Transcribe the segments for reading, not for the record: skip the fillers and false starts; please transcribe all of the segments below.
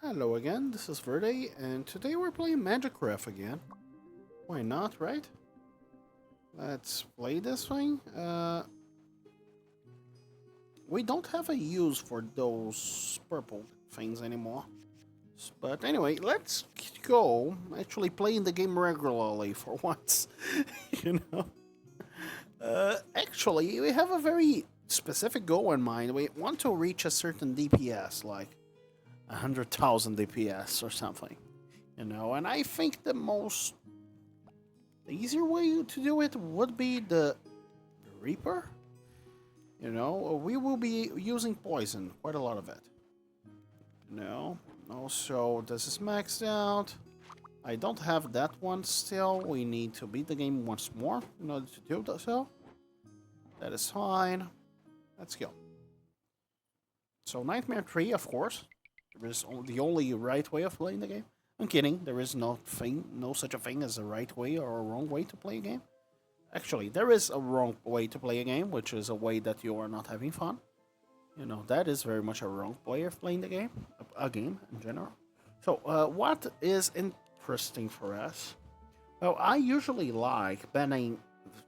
Hello again, this is Verde, and today we're playing Magicraft again. Why not, right? Let's play this thing. We don't have a use for those purple things anymore. But anyway, let's go actually playing the game regularly for once. you know? Actually, we have a very specific goal in mind. We want to reach a certain DPS, like 100,000 DPS or something, and I think the easier way to do it would be the Reaper. We will be using poison, quite a lot of it. Also this is maxed out. I don't have that one still. We need to beat the game once more in order to do so. That is fine. Let's go. So Nightmare 3, of course. There is the only right way of playing the game. I'm kidding. There is no such a thing as a right way or a wrong way to play a game. Actually, there is a wrong way to play a game, which is a way that you are not having fun. That is very much a wrong way of playing the game, a game in general. So, what is interesting for us? Well, I usually like banning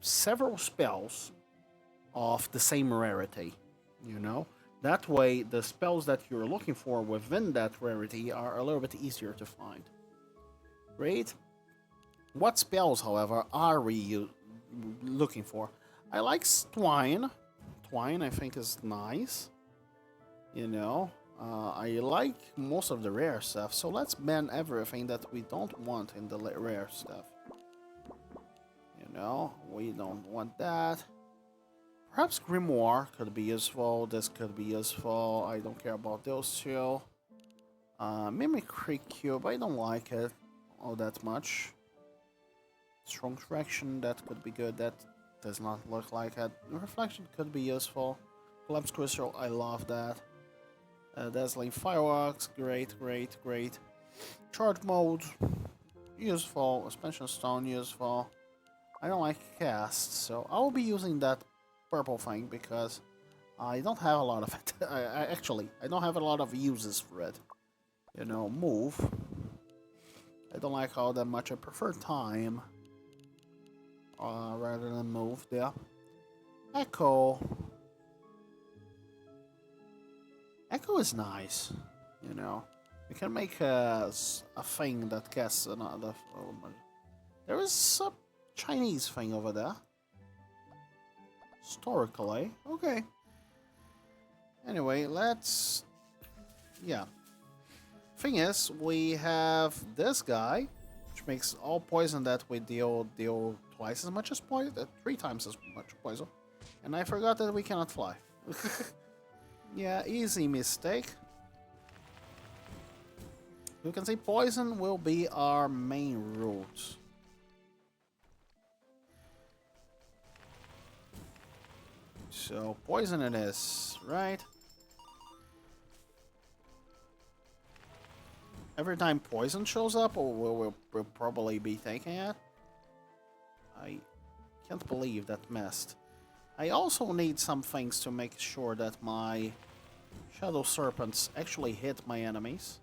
several spells of the same rarity. That way, the spells that you're looking for within that rarity are a little bit easier to find. Great. What spells, however, are we looking for? I like Twine. Twine, I think, is nice. I like most of the rare stuff, so let's ban everything that we don't want in the rare stuff. We don't want that. Perhaps Grimoire could be useful, this could be useful, I don't care about those two. Mimicry Cube, I don't like it all that much. Strong Fraction, that could be good, that does not look like it. Reflection could be useful. Collapse Crystal, I love that. Dazzling Fireworks, great. Charge Mode, useful. Suspension Stone, useful. I don't like Cast, so I will be using that purple thing because I don't have a lot of it. I don't have a lot of uses for it. Move. I don't like all that much. I prefer time rather than move. Yeah. Echo. Echo is nice. We can make a thing that casts another. There is a Chinese thing over there. Historically. Okay. Anyway, let's... Yeah. Thing is, we have this guy, which makes all poison that we deal twice as much as poison, 3 times as much poison. And I forgot that we cannot fly. Yeah, easy mistake. You can see poison will be our main route. So, poison it is, right? Every time poison shows up, we'll probably be taking it. I can't believe that missed. I also need some things to make sure that my Shadow Serpents actually hit my enemies,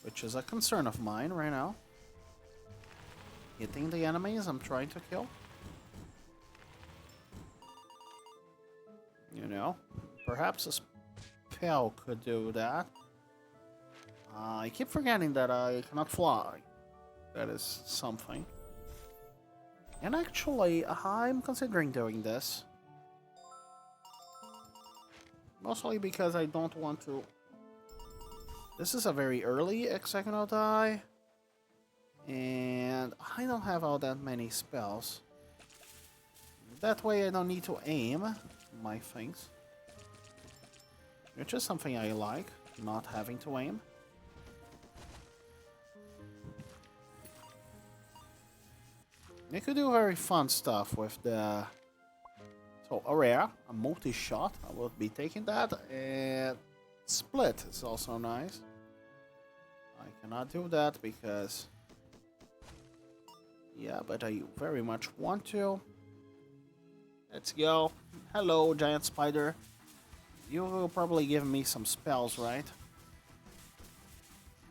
which is a concern of mine right now. Hitting the enemies I'm trying to kill. Perhaps a spell could do that. I keep forgetting that I cannot fly. That is something. And actually, I'm considering doing this. Mostly because I don't want to... This is a very early hexagonal die. And I don't have all that many spells. That way I don't need to aim my things. Which is something I like, not having to aim. You could do very fun stuff with the... So, a rare, a multi-shot, I will be taking that, and split is also nice. I cannot do that because... Yeah, but I very much want to. Let's go. Hello, giant spider. You will probably give me some spells, right?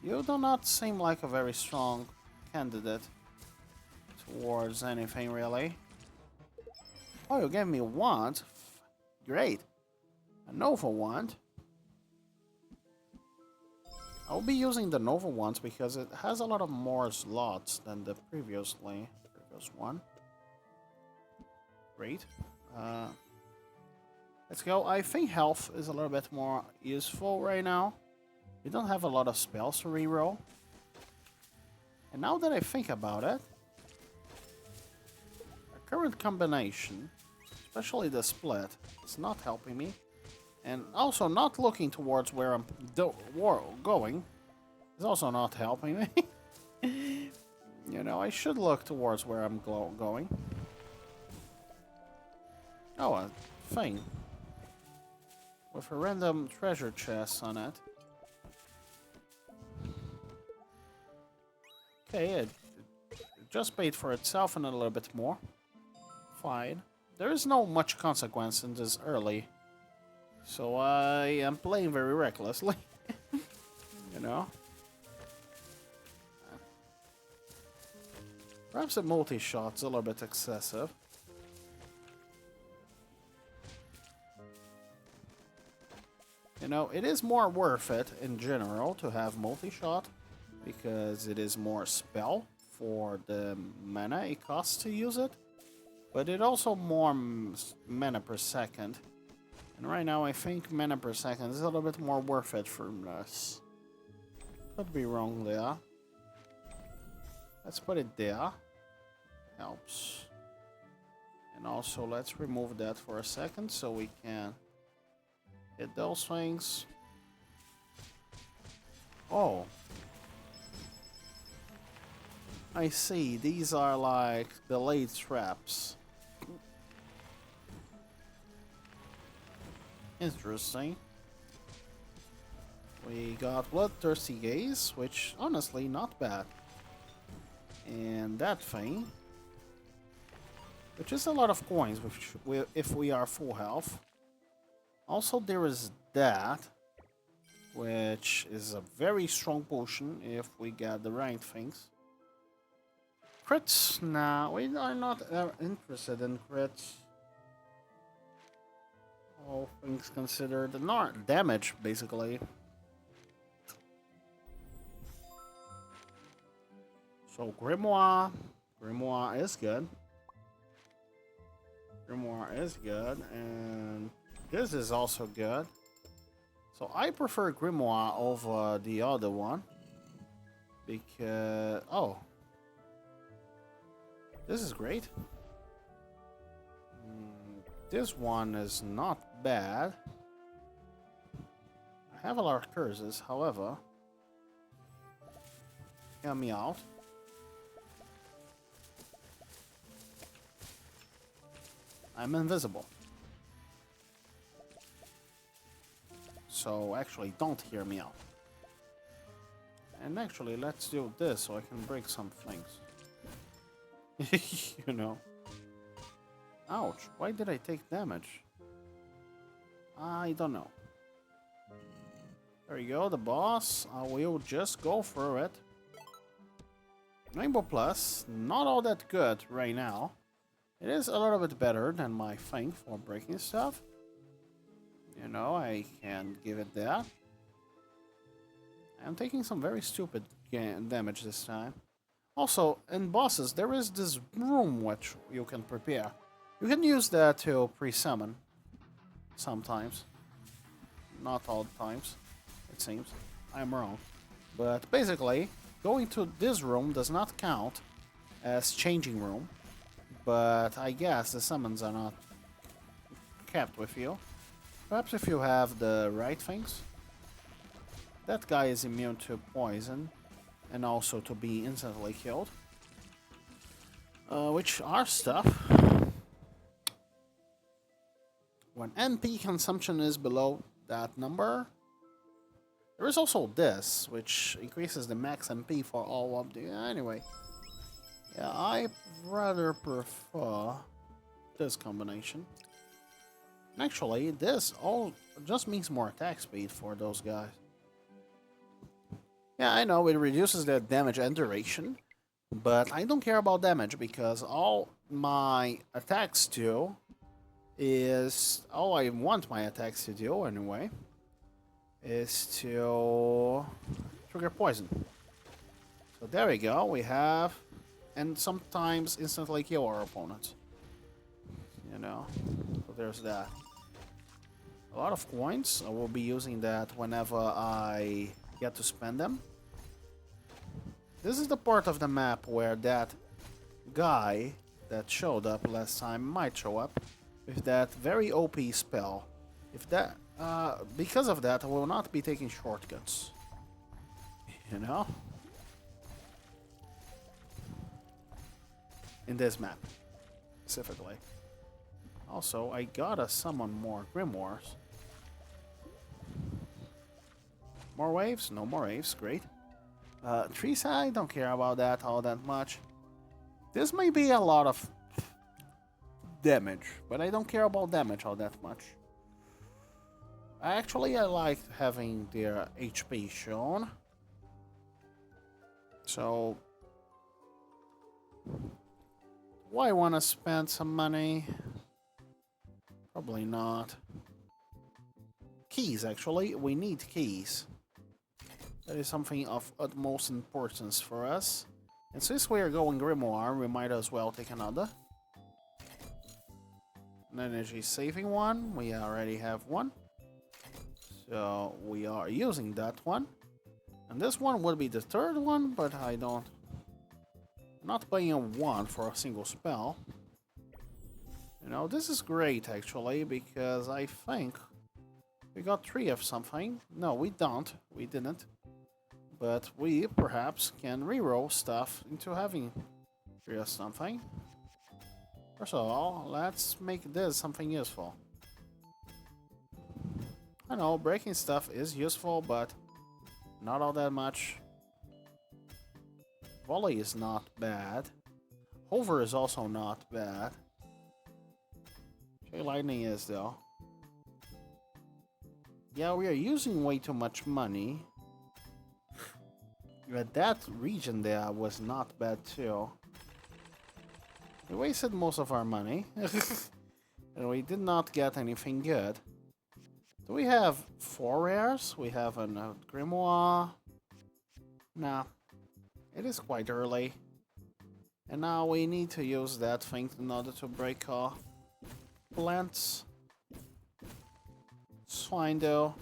You do not seem like a very strong candidate towards anything, really. Oh, you gave me a wand? Great. A Nova wand. I'll be using the Nova ones because it has a lot of more slots than the previous one. Great. Let's go. I think health is a little bit more useful right now. We don't have a lot of spells to reroll. And now that I think about it, our current combination, especially the split, is not helping me. And also not looking towards where I'm going is also not helping me. You know, I should look towards where I'm going. Oh, a thing. With a random treasure chest on it. Okay, it just paid for itself and a little bit more. Fine. There is no much consequence in this early. So I am playing very recklessly. You know? Perhaps a multi-shot's a little bit excessive. You know, it is more worth it in general to have multi-shot because it is more spell for the mana it costs to use it. But it also more mana per second. And right now I think mana per second is a little bit more worth it for us. Could be wrong there. Let's put it there. Helps. And also let's remove that for a second so we can hit those things. Oh. I see. These are like delayed traps. Interesting. We got Bloodthirsty Gaze, which honestly not bad. And that thing, which is a lot of coins if we are full health. Also there is that, which is a very strong potion if we get the right things. Crits? Nah, we are not interested in crits. All things considered. Not damage, basically. So Grimoire. Grimoire is good. Grimoire is good. And this is also good. So I prefer Grimoire over the other one. Because... oh. This is great. This one is not bad. I have a lot of curses, however. Hear me out. I'm invisible. So actually don't hear me out. And actually let's do this so I can break some things. You know. Ouch, why did I take damage? I don't know. There you go, the boss. I will just go through it. Rainbow Plus, not all that good right now. It is a little bit better than my thing for breaking stuff. You know, I can give it that. I'm taking some very stupid damage this time. Also, in bosses, there is this room which you can prepare. You can use that to pre-summon. Sometimes. Not all the times, it seems. I'm wrong. But basically, going to this room does not count as changing room. But I guess the summons are not kept with you. Perhaps if you have the right things. That guy is immune to poison. And also to be instantly killed. Which are stuff. When MP consumption is below that number. There is also this, which increases the max MP for all of the... anyway. Yeah, I rather prefer this combination. Actually, this all just means more attack speed for those guys. Yeah, I know it reduces the damage and duration, but I don't care about damage because all my attacks do is all I want my attacks to do anyway is to trigger poison. So there we go. We have, and sometimes instantly kill our opponents. You know, so there's that. A lot of coins. I will be using that whenever I get to spend them. This is the part of the map where that guy that showed up last time might show up with that very OP spell. If that, because of that, I will not be taking shortcuts. You know? In this map, specifically. Also, I gotta summon more grimoires. More waves? No more waves, great. Trees, I don't care about that all that much. This may be a lot of damage, but I don't care about damage all that much. Actually, I like having their HP shown. So, do I want to spend some money? Probably not. Keys, actually. We need keys. That is something of utmost importance for us. And since we are going Grimoire, we might as well take another. An energy saving one. We already have one. So we are using that one. And this one would be the third one, but I don't... I'm not paying a 1 for a single spell. You know, this is great actually, because I think we got 3 of something. No, we don't. We didn't. But we perhaps can reroll stuff into having 3 of something. First of all, let's make this something useful. I know, breaking stuff is useful, but not all that much. Volley is not bad. Hover is also not bad. Lightning is, though. Yeah, we are using way too much money. But that region there was not bad, too. We wasted most of our money. And we did not get anything good. Do we have 4 rares? We have a Grimoire. Nah. It is quite early. And now we need to use that thing in order to break our plants. It's fine though.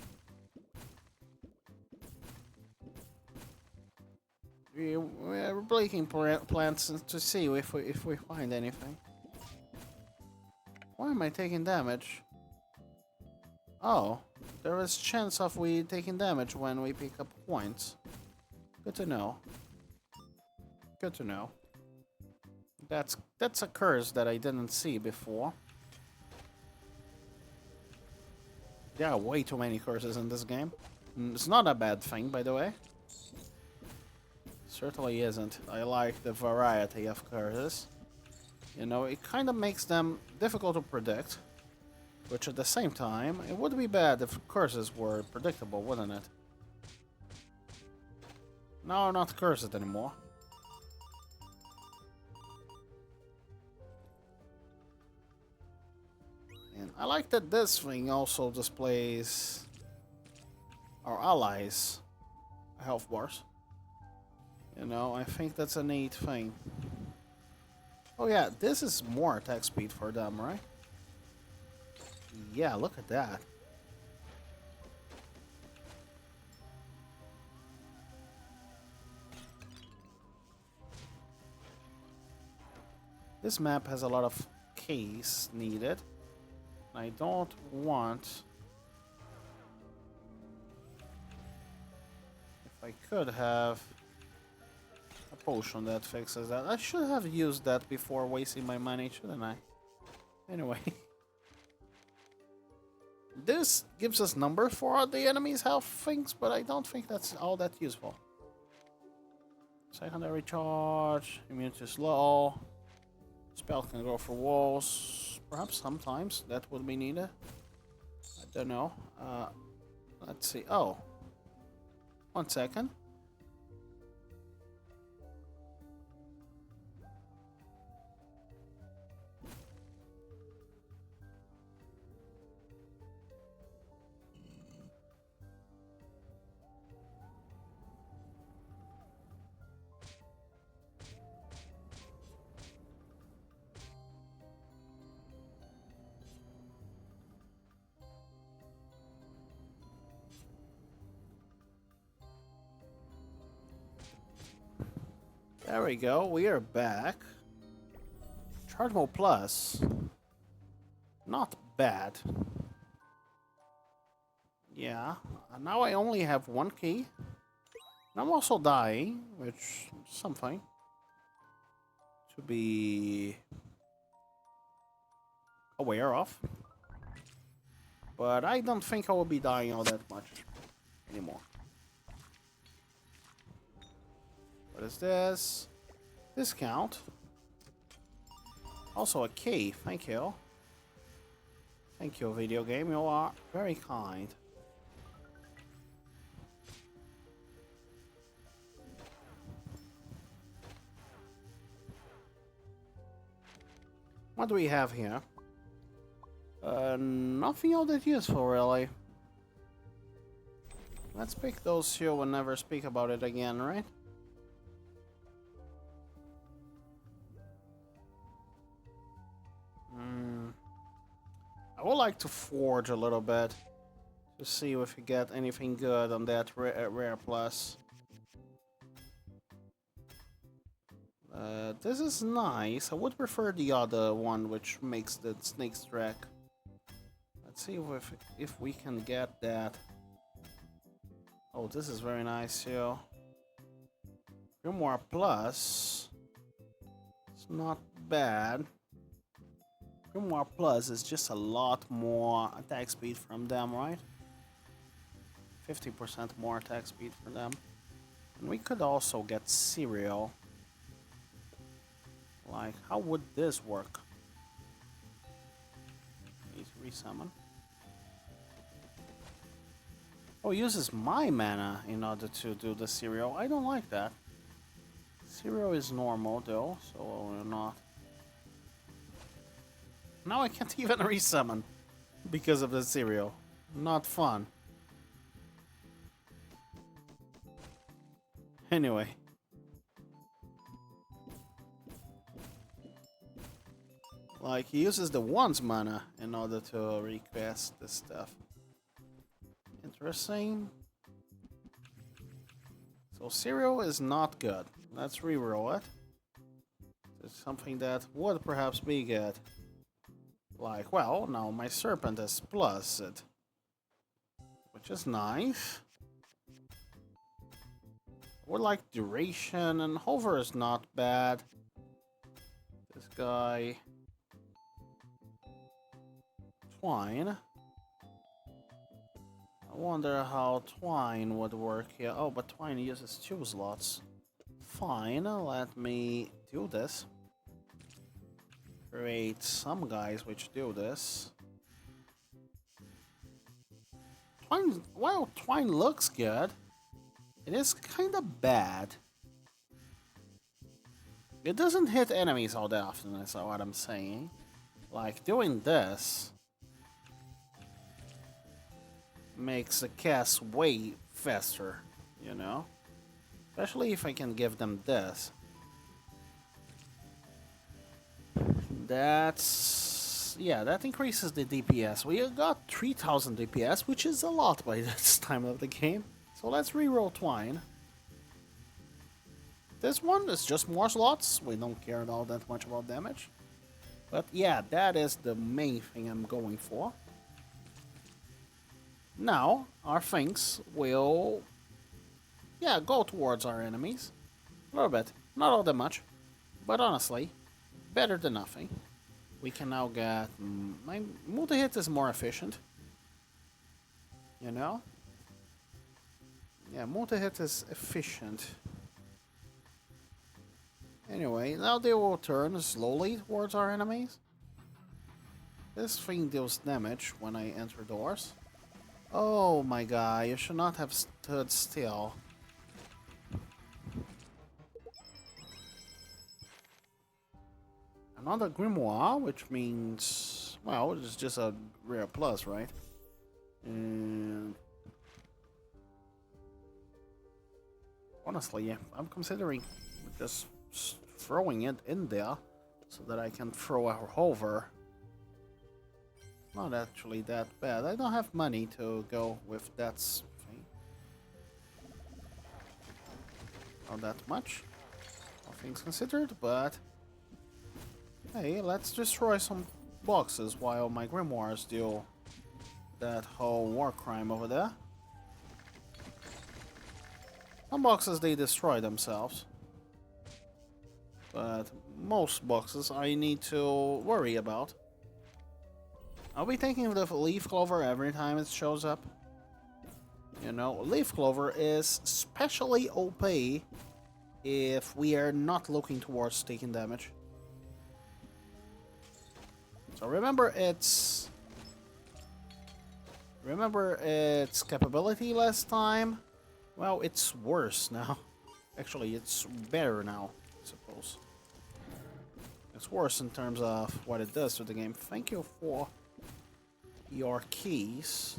We're breaking plants to see if we find anything. Why am I taking damage? Oh, there is chance of we taking damage when we pick up points. Good to know. Good to know. That's a curse that I didn't see before. There are way too many curses in this game. It's not a bad thing, by the way. Certainly isn't. I like the variety of curses. You know, it kind of makes them difficult to predict. Which at the same time, it would be bad if curses were predictable, wouldn't it? No, not cursed anymore. And I like that this thing also displays our allies' health bars. You know, I think that's a neat thing. Oh yeah, this is more attack speed for them, right? Yeah, look at that. This map has a lot of keys needed. I don't want... If I could have a potion that fixes that. I should have used that before wasting my money, shouldn't I? Anyway. This gives us numbers for the enemy's health things, but I don't think that's all that useful. Secondary charge, immunity slow. Spell can go for walls. Perhaps sometimes that would be needed. I don't know. Let's see. Oh. 1 second. There we go. We are back. Chargeable Plus. Not bad. Yeah. Now I only have one key. I'm also dying, which is something to be aware of. But I don't think I will be dying all that much anymore. What is this? Discount. Also a key. Thank you. Thank you, video game. You are very kind. What do we have here? Nothing all that useful, really. Let's pick those two and never speak about it again, right? I would like to forge a little bit to see if we get anything good on that rare plus. This is nice. I would prefer the other one, which makes the snake's track. Let's see if we can get that. Oh, this is very nice, too. Grimoire Plus. It's not bad. Grimoire Plus is just a lot more attack speed from them, right? 50% more attack speed for them. And we could also get cereal. Like, how would this work? Need to resummon. Oh, it uses my mana in order to do the cereal. I don't like that. Cereal is normal though, so we're not. Now I can't even resummon because of the cereal. Not fun. Anyway. Like, he uses the one's mana in order to request this stuff. Interesting. So cereal is not good. Let's reroll it. It's something that would perhaps be good. Like, well, now my serpent is plus it. Which is nice. I would like duration, and hover is not bad. This guy. Twine. I wonder how Twine would work here. Oh, but Twine uses 2 slots. Fine, let me do this. Create some guys which do this. Twine, well, Twine looks good. It is kind of bad. It doesn't hit enemies all that often, is what I'm saying. Like, doing this makes the cast way faster, you know? Especially if I can give them this. That's... yeah, that increases the DPS. We got 3000 DPS, which is a lot by this time of the game. So let's reroll Twine. This one is just more slots. We don't care all that much about damage. But yeah, that is the main thing I'm going for. Now, our things will... yeah, go towards our enemies. A little bit. Not all that much. But honestly, better than nothing. We can now get... my multi-hit is more efficient. You know? Yeah, multi-hit is efficient. Anyway, now they will turn slowly towards our enemies. This thing deals damage when I enter doors. Oh my god, you should not have stood still. Another grimoire, which means... well, it's just a rare plus, right? And... honestly, I'm considering just throwing it in there so that I can throw a hover. Not actually that bad. I don't have money to go with that thing. Not that much. all things considered, but hey, let's destroy some boxes while my grimoires do that whole war crime over there. Some boxes they destroy themselves, but most boxes I need to worry about. I'll be taking the leaf clover every time it shows up. You know, leaf clover is especially OP if we are not looking towards taking damage. So remember its capability last time? Well, it's worse now. Actually, it's better now, I suppose. It's worse in terms of what it does to the game. Thank you for your keys.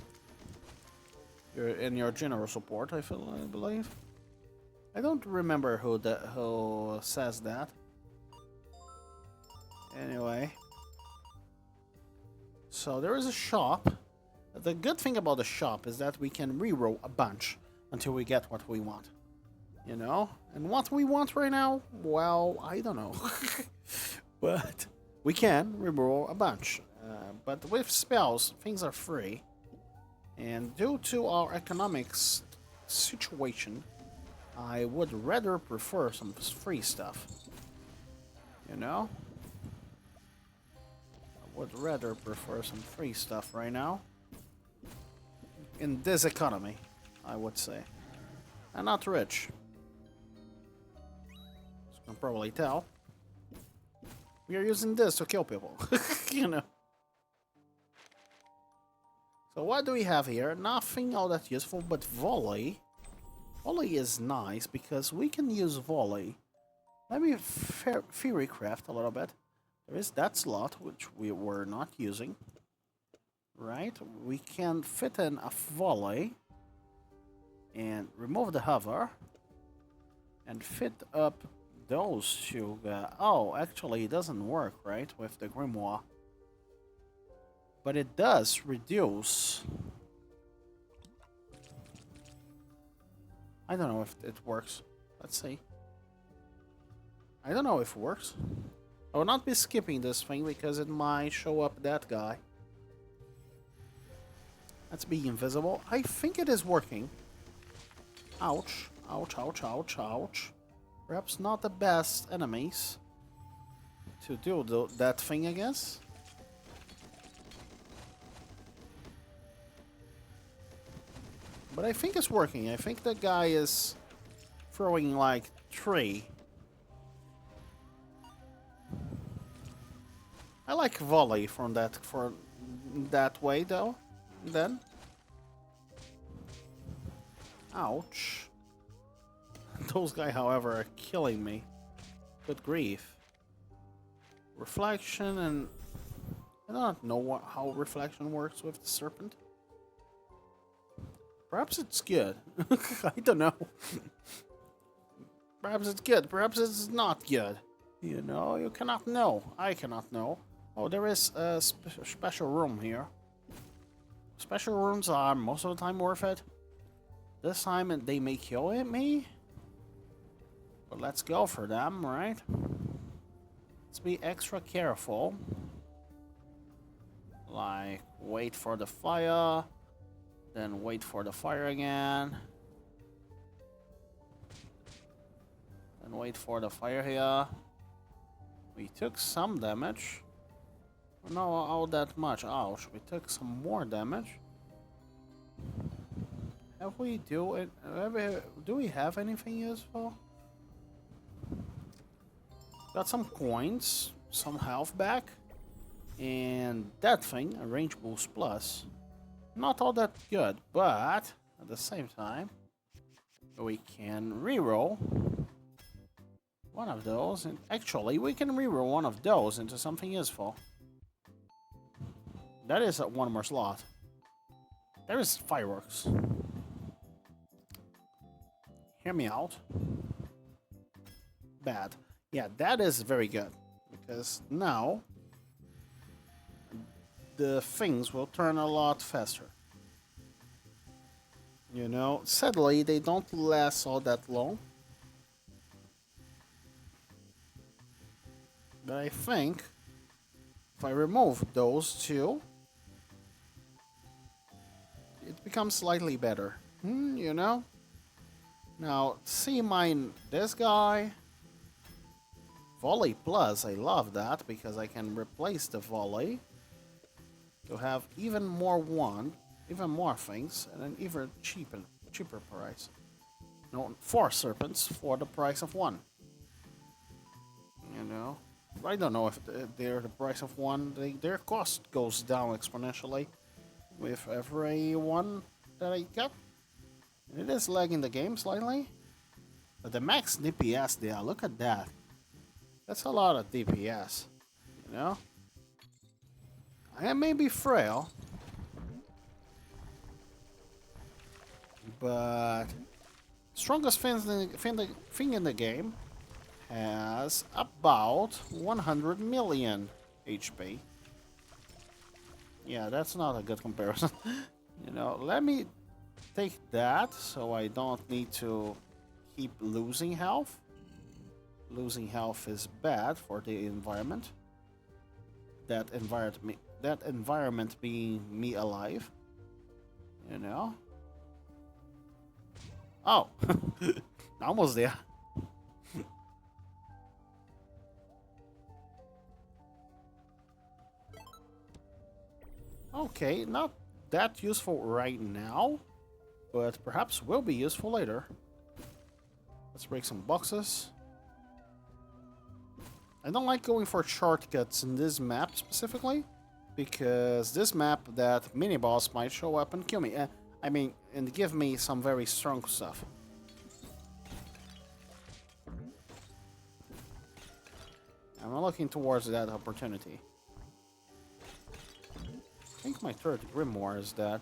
Your general support, I believe. I don't remember who says that. Anyway. So there is a shop. The good thing about the shop is that we can reroll a bunch until we get what we want. You know? And what we want right now? Well, I don't know. But we can reroll a bunch. But with spells, things are free. And due to our economics situation, I would rather prefer some free stuff. You know? I would rather prefer some free stuff right now. In this economy, I would say. I'm not rich. As you can probably tell. We are using this to kill people. You know. So what do we have here? Nothing all that useful, but volley. Volley is nice because we can use volley. Let me theory craft a little bit. There is that slot, which we were not using. Right? We can fit in a volley. And remove the hover. And fit up those two. Oh, actually it doesn't work, right? With the grimoire. But it does reduce. I don't know if it works. Let's see. I don't know if it works. I will not be skipping this thing because it might show up that guy. Let's be invisible. I think it is working. Ouch. Ouch, ouch, ouch, ouch. Perhaps not the best enemies to do that thing, I guess. But I think it's working. I think the guy is throwing like 3. I like volley for that way though. Then. Ouch. Those guys, however, are killing me. Good grief. Reflection and I don't know how reflection works with the serpent. Perhaps it's good. I don't know. Perhaps it's good. Perhaps it's not good. You know, you cannot know. I cannot know. Oh, there is a special room here. Special rooms are most of the time worth it. This time they may kill me. But let's go for them, right? Let's be extra careful. Like, wait for the fire. Then wait for the fire again. Then wait for the fire here. We took some damage. Not all that much. Ouch. We took some more damage. Have we do it? Do we have anything useful? Got some coins, some health back, and that thing, a range boost plus. Not all that good, but at the same time, we can reroll one of those. And actually, we can reroll one of those into something useful. That is one more slot. There is fireworks. Hear me out. Bad. Yeah, that is very good. Because now the things will turn a lot faster. You know, sadly, they don't last all that long. But I think if I remove those two, it becomes slightly better. You know? Now, see mine, this guy. Volley Plus, I love that because I can replace the volley to have even more things, and an even cheaper price. No, 4 serpents for the price of 1. You know, I don't know if they're the price of 1. Their cost goes down exponentially with every one that I get. It is lagging the game slightly, but the max DPS there, look at that. That's a lot of DPS, you know? I may be frail, but strongest thing in the game has about 100 million HP. Yeah, that's not a good comparison. You know, let me take that so I don't need to keep losing health. Losing health is bad for the environment. That environment being me alive. You know? Oh! Almost there. Okay, not that useful right now, but perhaps will be useful later. Let's break some boxes. I don't like going for shortcuts in this map specifically, because this map, that mini-boss might show up and kill me. I mean, and give me some very strong stuff. I'm looking towards that opportunity. I think my third grimoire is that.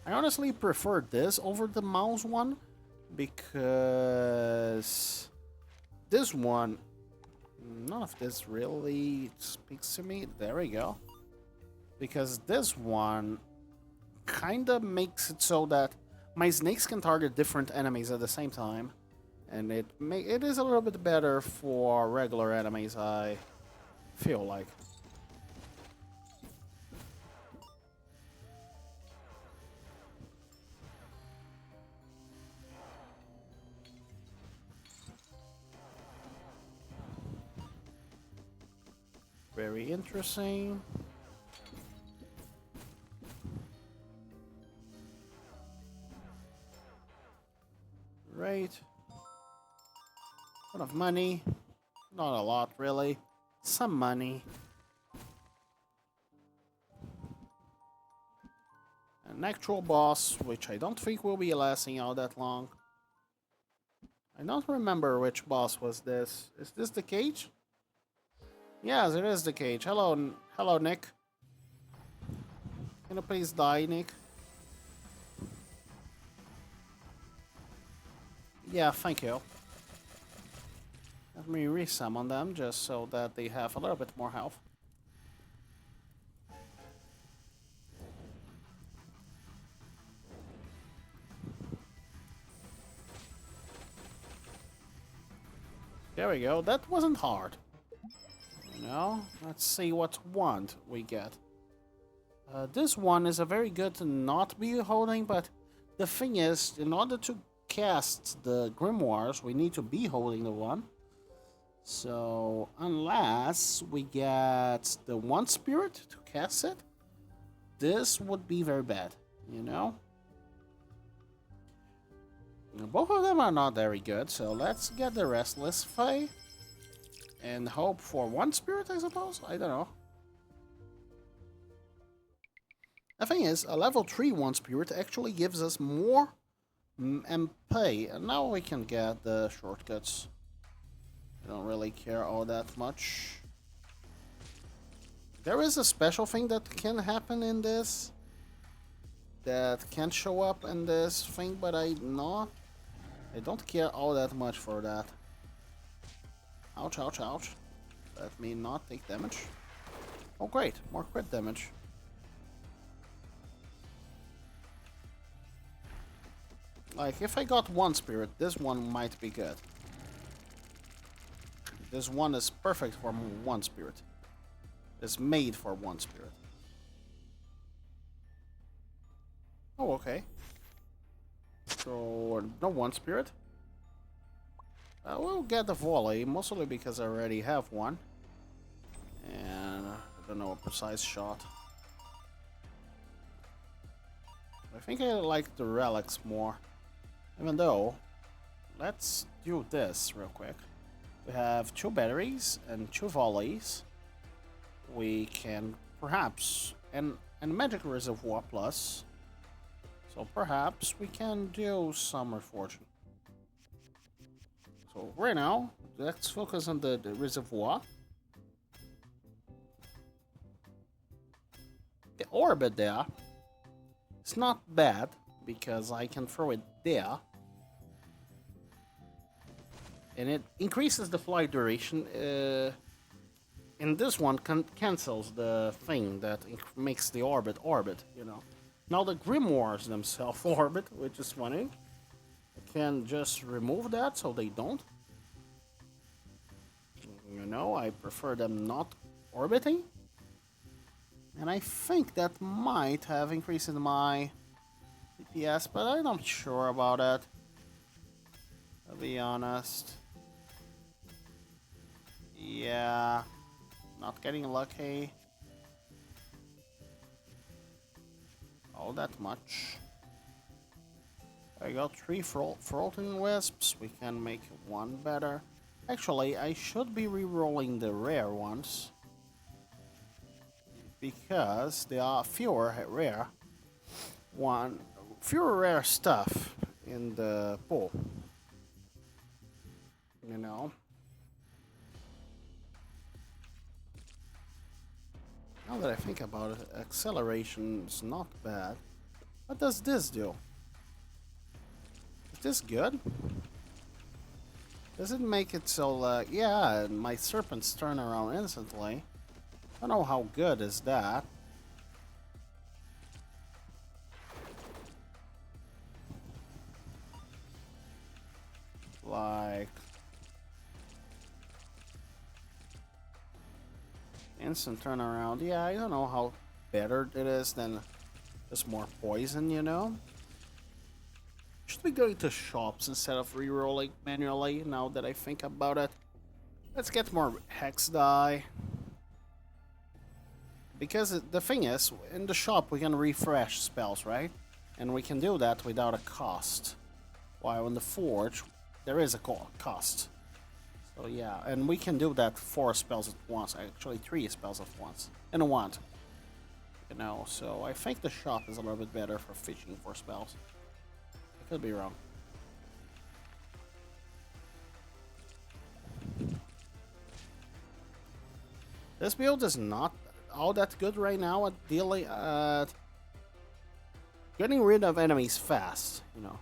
I honestly prefer this over the mouse one because this one, none of this really speaks to me. There we go. Because this one kind of makes it so that my snakes can target different enemies at the same time, and it is a little bit better for regular enemies, I feel like. Very interesting. Right. A lot of money. Not a lot, really. Some money. An actual boss, which I don't think will be lasting all that long. I don't remember which boss was this. Is this the cage? Yes, it is the cage. Hello, hello, Nick. Can you please die, Nick? Yeah, thank you. Let me resummon them just so that they have a little bit more health. There we go. That wasn't hard. You know, let's see what wand we get. This one is a very good to not be holding, but the thing is, in order to cast the grimoires, we need to be holding the one. So, unless we get the one spirit to cast it, this would be very bad, you know? Both of them are not very good, so let's get the Restless Fae and hope for one spirit, I suppose? I don't know. The thing is, a level 3 one spirit actually gives us more MP, and now we can get the shortcuts. I don't really care all that much. There is a special thing that can happen in this, that can show up in this thing, but I don't care all that much for that. Ouch, ouch, ouch. Let me not take damage. Oh great, more crit damage. Like, if I got one spirit, this one might be good. This one is perfect for one spirit. It's made for one spirit. Oh, okay. So, no one spirit. I will get the volley, mostly because I already have one. And I don't know, a precise shot. I think I like the relics more. Even though, let's do this real quick. We have 2 batteries and 2 volleys. We can perhaps, and magic reservoir plus. So perhaps we can do some reforging. So right now, let's focus on the reservoir. The orbit there, it's not bad because I can throw it there. And it increases the flight duration. And this one cancels the thing that makes the orbit, you know. Now the grimoires themselves orbit, which is funny. I can just remove that so they don't. You know, I prefer them not orbiting. And I think that might have increased my DPS, but I'm not sure about it. I'll be honest. Yeah, not getting lucky. All that much. I got 3 floating wisps. We can make one better. Actually, I should be re-rolling the rare ones. Because there are fewer rare stuff in the pool. You know. Now that I think about it, acceleration is not bad. What does this do? Is this good? Does it make it so, yeah, my serpents turn around instantly. I don't know how good is that. Like... instant turnaround. Yeah, I don't know how better it is than just more poison, you know? Should be going to shops instead of re-rolling manually, now that I think about it. Let's get more hex die. Because the thing is, in the shop we can refresh spells, right? And we can do that without a cost. While in the forge, there is a cost. So yeah, and we can do that 4 spells at once, actually 3 spells at once, in a wand. You know, so I think the shop is a little bit better for fishing for spells. I could be wrong. This build is not all that good right now at dealing getting rid of enemies fast, you know.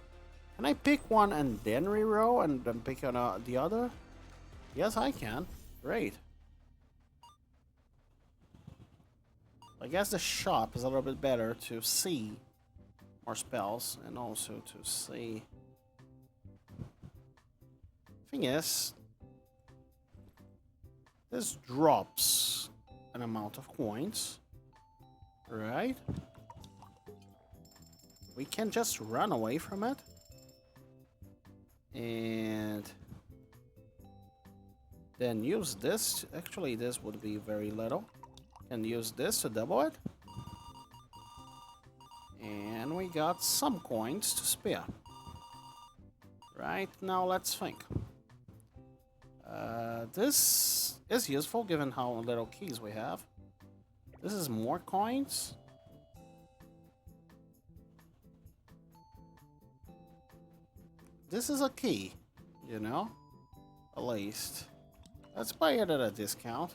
Can I pick one and then reroll and then pick the other? Yes, I can. Great. I guess the shop is a little bit better to see more spells and also to see. Thing is, this drops an amount of coins, right? We can just run away from it. And then use this. Actually, this would be very little. And use this to double it. And we got some coins to spare. Right, now let's think. This is useful given how little keys we have. This is more coins. This is a key, you know? At least. Let's buy it at a discount.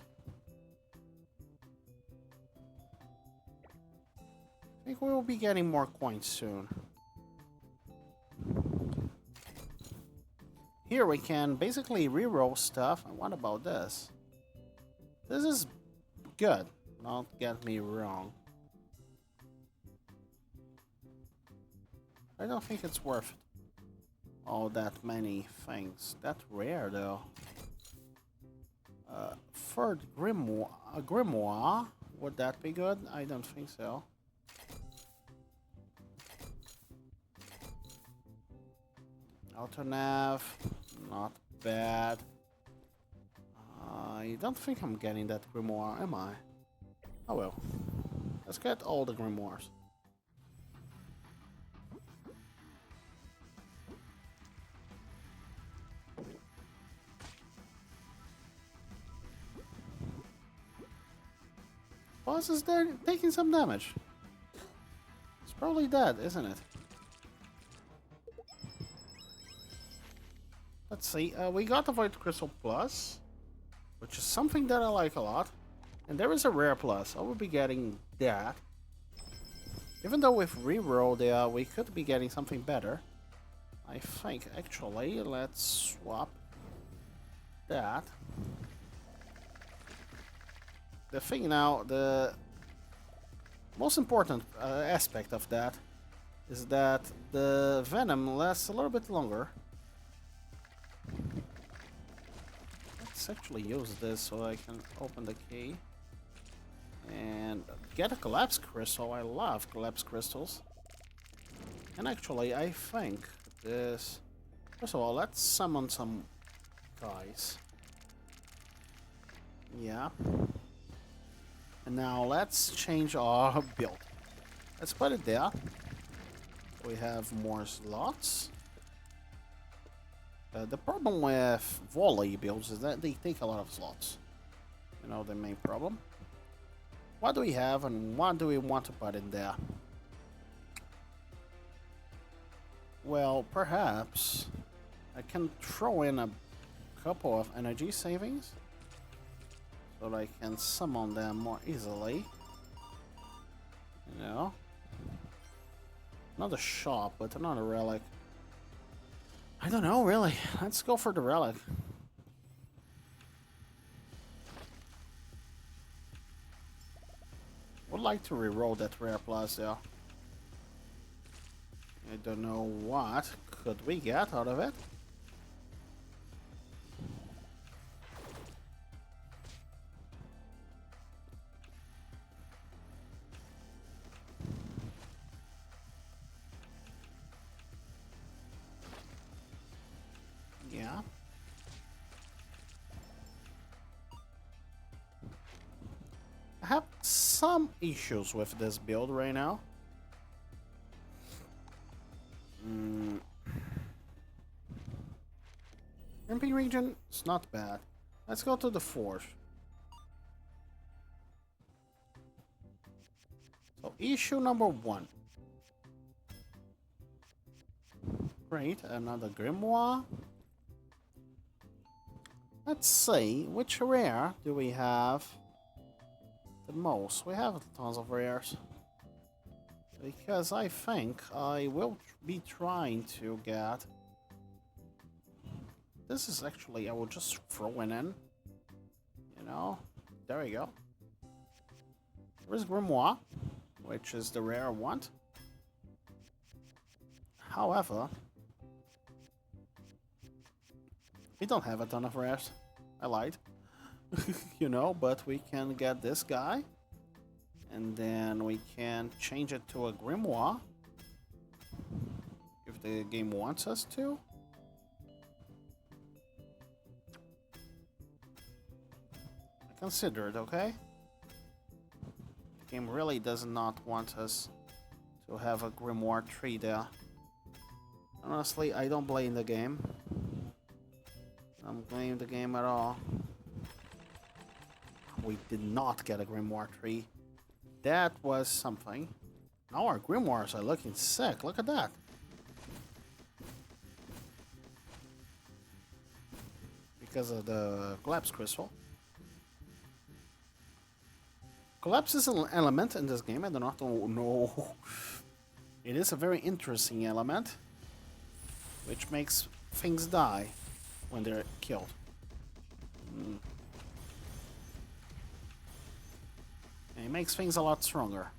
I think we will be getting more coins soon. Here we can basically reroll stuff. And what about this? This is good. Don't get me wrong. I don't think it's worth it. all that many things. That's rare though. Third grimoire. Would that be good? I don't think so. Autonav, not bad. I don't think I'm getting that grimoire, am I? Oh well. Let's get all the grimoires. Boss is there taking some damage. It's probably dead, isn't it? Let's see. We got the Void Crystal Plus, which is something that I like a lot. And there is a Rare Plus. I will be getting that. Even though with reroll there, we could be getting something better. I think, actually, let's swap that. The thing now, the most important aspect of that is that the venom lasts a little bit longer. Let's actually use this so I can open the key and get a collapse crystal. I love collapse crystals. And actually, I think this... First of all, let's summon some guys. Yeah. And now let's change our build. Let's put it there. We have more slots. The problem with volley builds is that they take a lot of slots. You know, the main problem. What do we have and what do we want to put in there? Well, perhaps I can throw in a couple of energy savings so that I can summon them more easily. You know? Not a shop, but another relic. I don't know, really. Let's go for the relic. Would like to reroll that Rare Plus, though. I don't know what could we get out of it. Yeah. I have some issues with this build right now. MP region, it's not bad. Let's go to the forge. So issue number 1. Great, another grimoire. Let's see, which rare do we have the most? We have tons of rares. Because I think I will be trying to get... This is actually, I will just throw it in. You know, there we go. Here's Grimoire, which is the rare one. However, we don't have a ton of rares. I lied. You know, but we can get this guy. And then we can change it to a Grimoire. If the game wants us to. Consider it, okay? The game really does not want us to have a Grimoire tree there. Honestly, I don't blame the game. I don't blame the game at all. We did not get a Grimoire tree. That was something. Now our Grimoires are looking sick. Look at that. Because of the collapse crystal. Collapse is an element in this game. I do not know. It is a very interesting element, which makes things die when they're killed. And it makes things a lot stronger.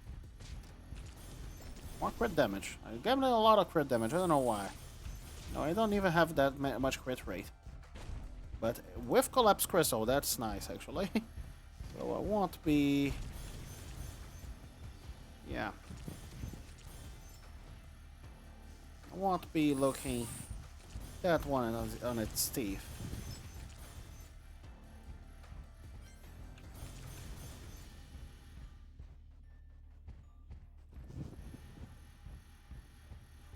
More crit damage. I gave it a lot of crit damage. I don't know why. No, I don't even have that much crit rate. But with Collapse Crystal, that's nice, actually. So I won't be... Yeah. I won't be looking that one on its teeth.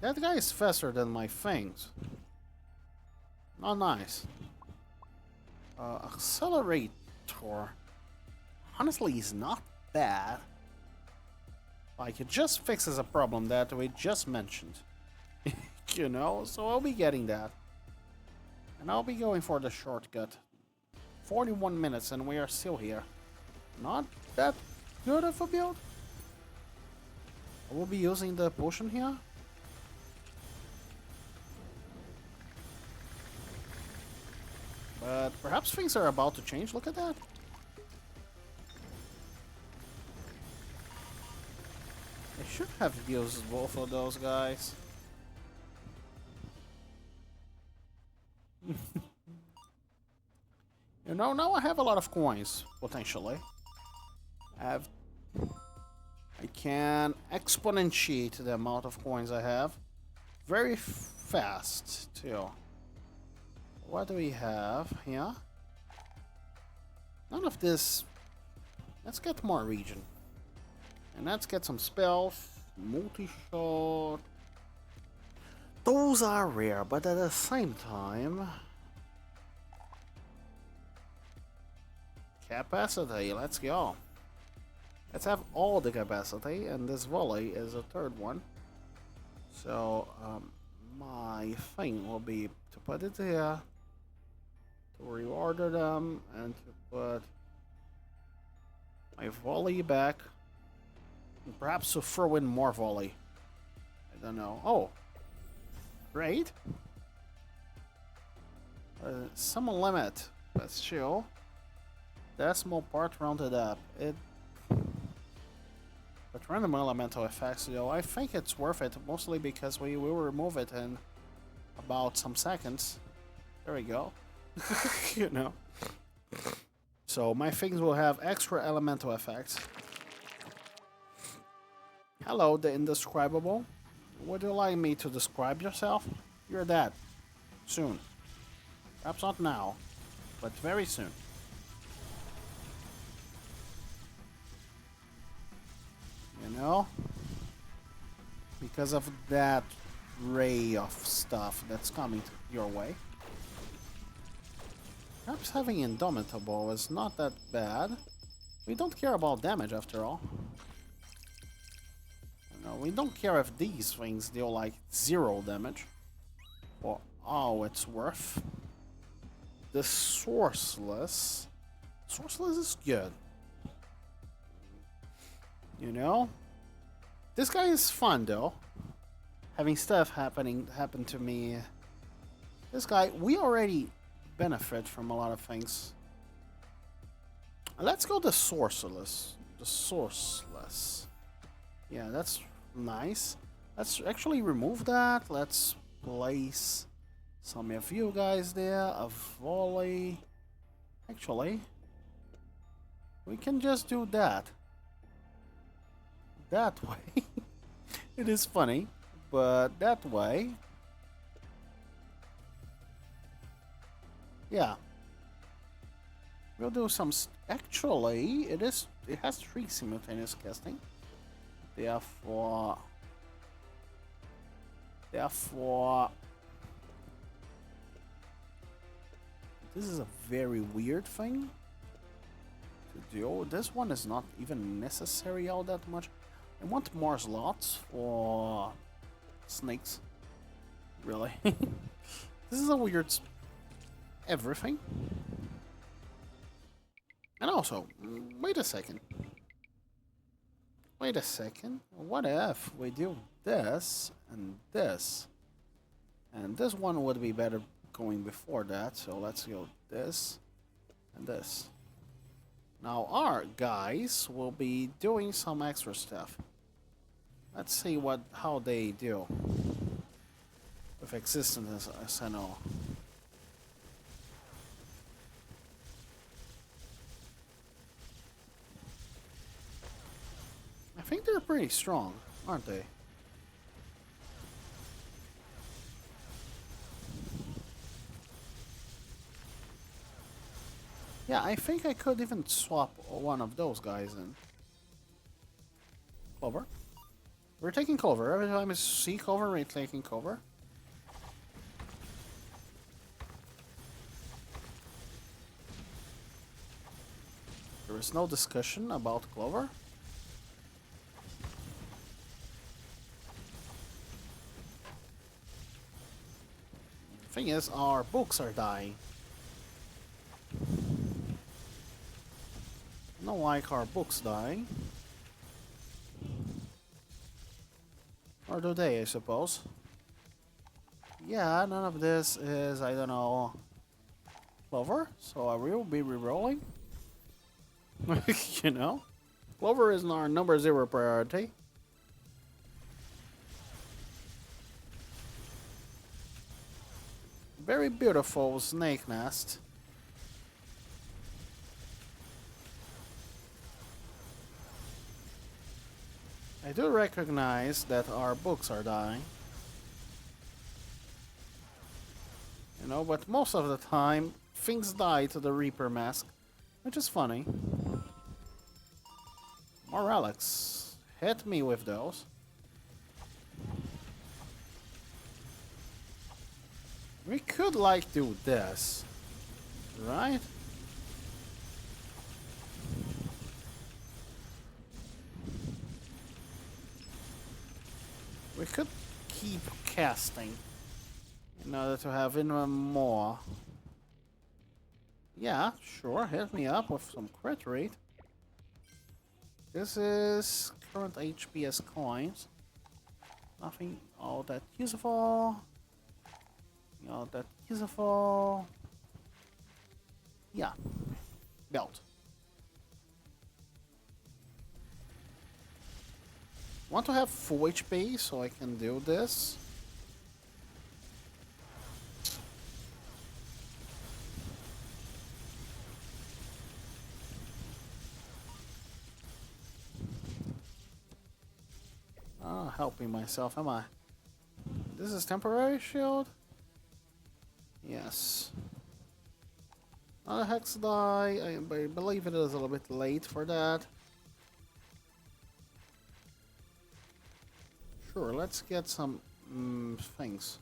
That guy is faster than my things. Not nice. Accelerator. Honestly, is not bad. Like, it just fixes a problem that we just mentioned. You know, so I'll be getting that. And I'll be going for the shortcut. 41 minutes and we are still here. Not that good of a build. I will be using the potion here. But perhaps things are about to change. Look at that. I should have used both of those guys. You know, now I have a lot of coins, potentially. I can exponentiate the amount of coins I have. Very fast, too. What do we have here? None of this. Let's get more region. And let's get some spells. Multi-shot. Those are rare, but at the same time... Capacity, let's go. Let's have all the capacity, and this volley is a third one. So, my thing will be to put it here, to reorder them, and to put my volley back. And perhaps to throw in more volley. I don't know. Oh, great. Some limit, but still. Decimal part rounded up. But random elemental effects, though, I think it's worth it, mostly because we will remove it in about some seconds. There we go. You know. So my things will have extra elemental effects. Hello, the indescribable. Would you like me to describe yourself? You're that. Soon. Perhaps not now, but very soon. You know? Because of that ray of stuff that's coming your way. Perhaps having Indomitable is not that bad. We don't care about damage after all. You know, we don't care if these things deal like 0 damage. Or all it's worth. The Sourceless. Sourceless is good. You know? This guy is fun though. Having stuff happen to me. This guy, we already benefit from a lot of things. Let's go the Sourceless. The Sourceless. Yeah, that's nice. Let's actually remove that. Let's place some of you guys there. A volley. Actually, we can just do that. That way. It is funny, but that way. Yeah. We'll do some... Actually, it has 3 simultaneous casting. Therefore... This is a very weird thing to do. This one is not even necessary all that much. I want more slots for snakes. Really. This is a weird... everything. And also, wait a second. Wait a second. What if we do this and this? And this one would be better going before that. So let's go this and this. Now our guys will be doing some extra stuff. Let's see how they do. The with existence as I know. I think they're pretty strong, aren't they? Yeah, I think I could even swap one of those guys in. Clover. We're taking cover. Every time I see cover, we're taking cover. There is no discussion about Clover. Thing is, our books are dying. Not like our books dying. Or do they, I suppose? Yeah, none of this is, I don't know, Clover, so I will be rerolling. You know? Clover is our number 0 priority. Very beautiful snake nest. I do recognize that our books are dying. You know, but most of the time, things die to the Reaper mask, which is funny. More relics. Hit me with those. We could, like, do this. Right? We could keep casting in order to have even more. Yeah, sure, hit me up with some crit rate. This is current HPS coins. Nothing all that useful. All that useful. Yeah, belt. Want to have full HP so I can do this. Helping myself, am I? This is temporary shield? Yes. Another hex die. I believe it is a little bit late for that. Sure, let's get some things.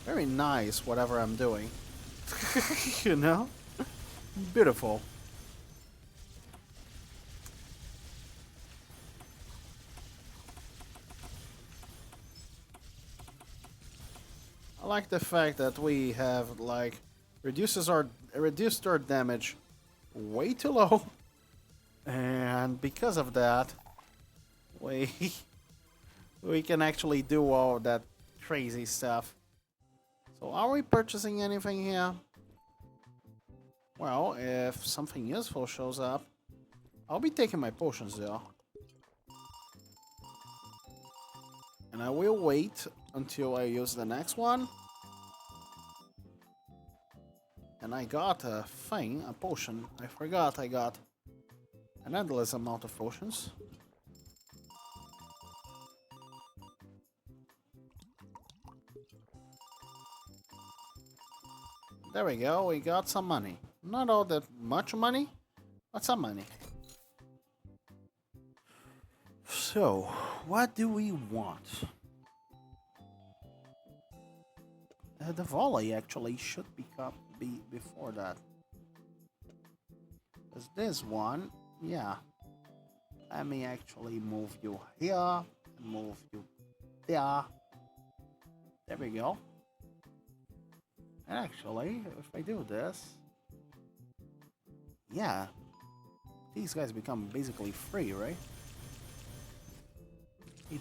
Very nice, whatever I'm doing. You know? Beautiful. I like the fact that we have, like, reduced our damage way too low. And because of that, we can actually do all that crazy stuff. So are we purchasing anything here? Well, if something useful shows up, I'll be taking my potions though. And I will wait until I use the next one. And I got a thing, a potion. I forgot I got an endless amount of potions. There we go, we got some money. Not all that much money, but some money. So, what do we want? The volley actually should be before that. Because this one, yeah. Let me actually move you here, and move you there. There we go. And actually, if I do this, yeah, these guys become basically free, right?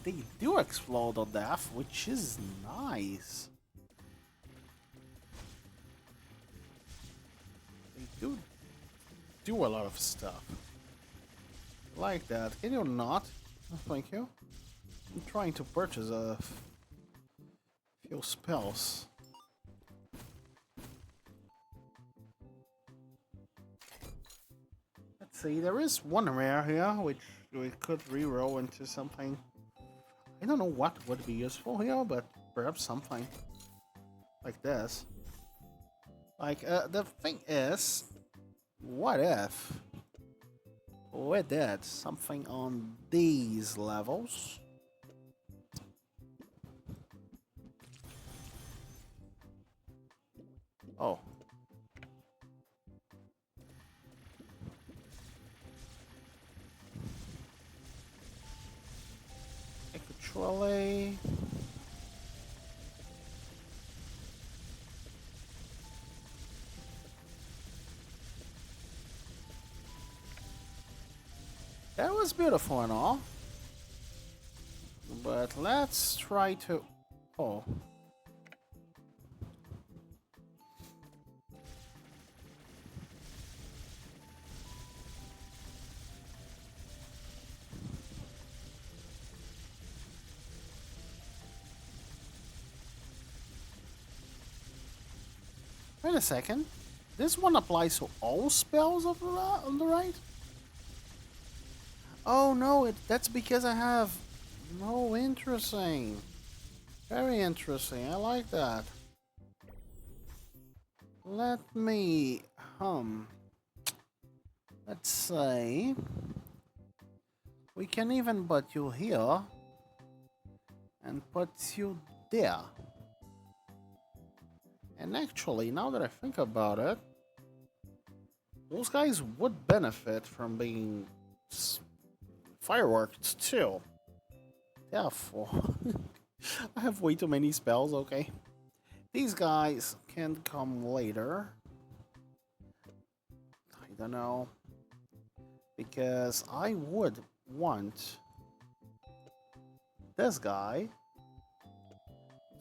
They do explode on death, which is nice. They do a lot of stuff. Like that. Can you not? Oh, thank you. I'm trying to purchase a few spells. Let's see, there is one rare here which we could reroll into something. I don't know what would be useful here, but perhaps something like this. Like, the thing is, what if we did something on these levels? Oh. Actually... that was beautiful and all. But let's try to... Oh. Wait a second. This one applies to all spells on the right? Oh no, that's because I have... No, interesting. Very interesting, I like that. Let me... Let's say... We can even put you here. And put you there. And actually, now that I think about it, those guys would benefit from being fireworks too. Therefore, I have way too many spells, okay? These guys can come later. I don't know. Because I would want this guy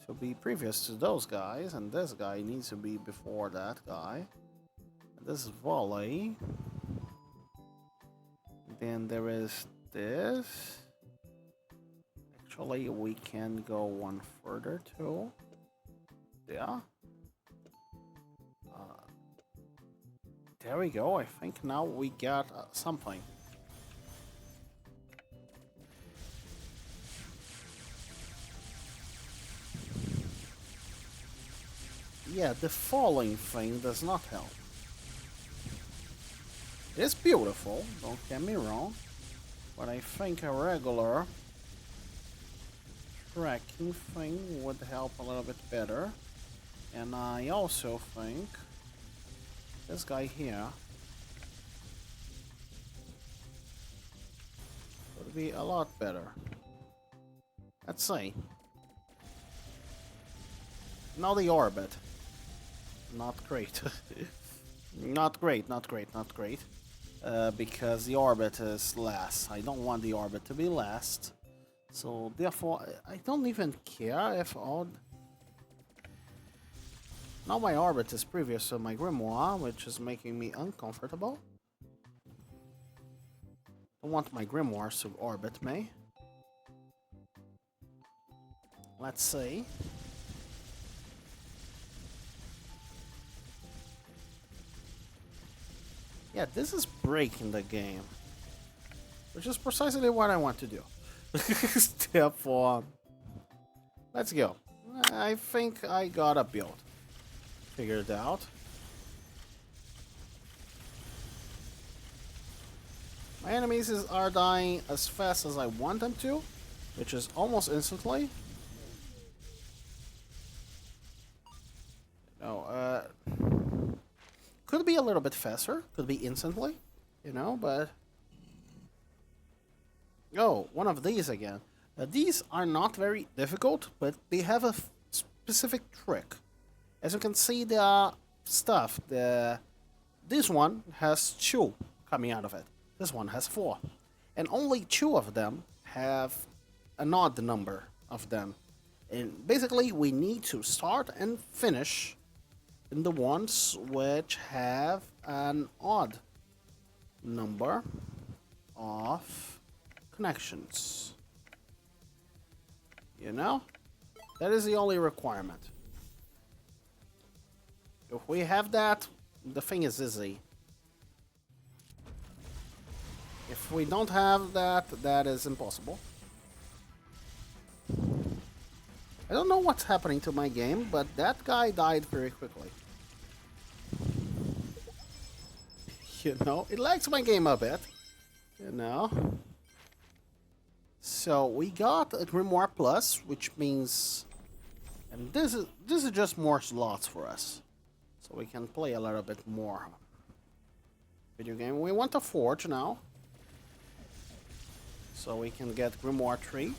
to be previous to those guys, and this guy needs to be before that guy. And this is volley. Then there is this. Actually, we can go one further too. Yeah. There we go. I think now we got something. Yeah, the falling thing does not help. It's beautiful, don't get me wrong, but I think a regular tracking thing would help a little bit better. And I also think this guy here would be a lot better. Let's see. Now the orbit. Not great. Not great, not great, not great. Because the orbit is last. I don't want the orbit to be last. So therefore, I don't even care if odd. Now my orbit is previous to my grimoire, which is making me uncomfortable. I want my grimoires to orbit me. Let's see. Yeah, this is breaking the game. Which is precisely what I want to do. Step 1. Let's go. I think I got a build figured out. My enemies are dying as fast as I want them to, which is almost instantly. No, could be a little bit faster, could be instantly, you know, but... Oh, one of these again. These are not very difficult, but they have a specific trick. As you can see, the stuff, this one has 2 coming out of it. This one has 4. And only 2 of them have an odd number of them. And basically, we need to start and finish in the ones which have an odd number of connections. You know? That is the only requirement. If we have that, the thing is easy. If we don't have that, that is impossible. I don't know what's happening to my game, but that guy died very quickly. You know, it lags my game a bit. You know. So we got a Grimoire Plus, which means, and this is just more slots for us, so we can play a little bit more video game. We want a forge now, so we can get Grimoire 3.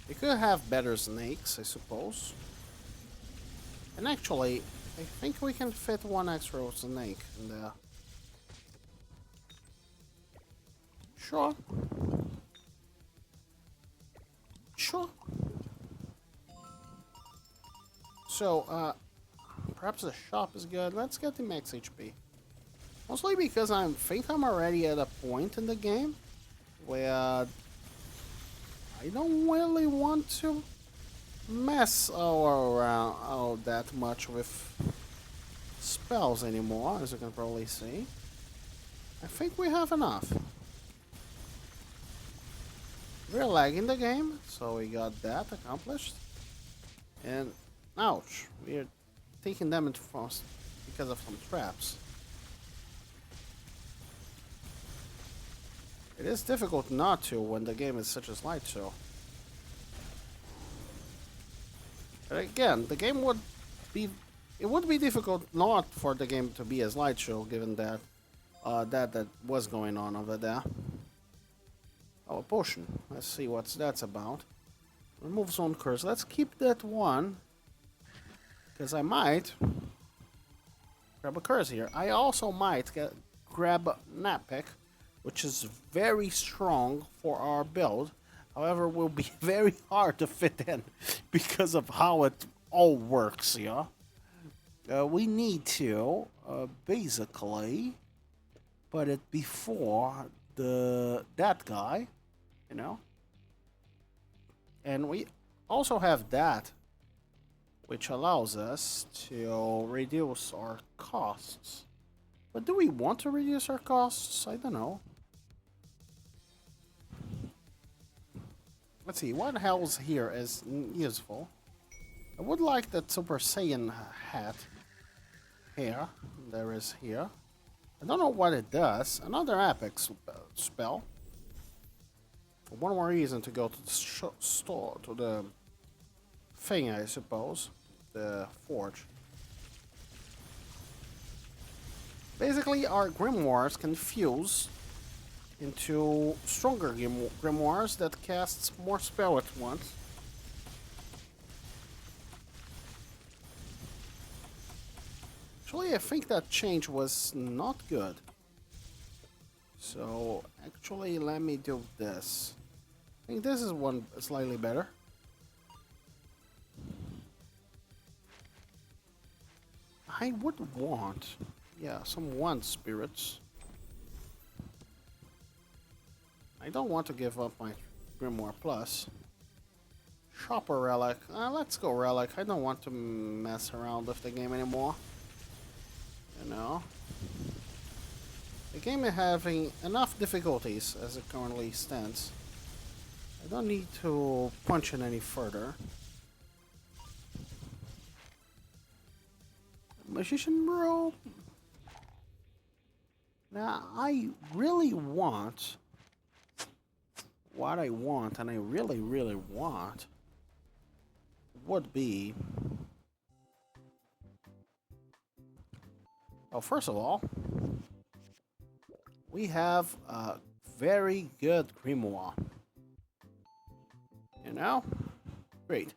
We could have better snakes, I suppose. And actually, I think we can fit one extra snake in there. Sure. Sure. So, perhaps the shop is good. Let's get the max HP. Mostly because I think I'm already at a point in the game where I don't really want to mess around that much with spells anymore, as you can probably see. I think we have enough. We're lagging the game, so we got that accomplished. And ouch, we're taking damage first because of some traps. It is difficult not to when the game is such a slideshow. But again, the game would be... It would be difficult not for the game to be a slideshow, given that that was going on over there. Oh, a potion. Let's see what that's about. Remove zone curse. Let's keep that one, because I might grab a curse here. I also might grab Napic, which is very strong for our build. However, will be very hard to fit in because of how it all works, yeah? We need to basically put it before that guy, you know? And we also have that, which allows us to reduce our costs. But do we want to reduce our costs? I don't know. Let's see, what else here is useful? I would like that Super Saiyan hat here. There is here. I don't know what it does. Another epic spell. One more reason to go to the store, to the thing, I suppose. The forge. Basically, our grimoires can fuse into stronger grimoires that casts more spell at once. Actually, I think that change was not good. So, actually, let me do this. I think this is one slightly better. I would want, yeah, some one spirits. I don't want to give up my Grimoire Plus. Shopper Relic. Let's go Relic. I don't want to mess around with the game anymore. You know? The game is having enough difficulties as it currently stands. I don't need to punch it any further. Magician Bro. Now, I really want... What I want, and I really, really want, would be... Well, first of all, we have a very good grimoire. You know? Great.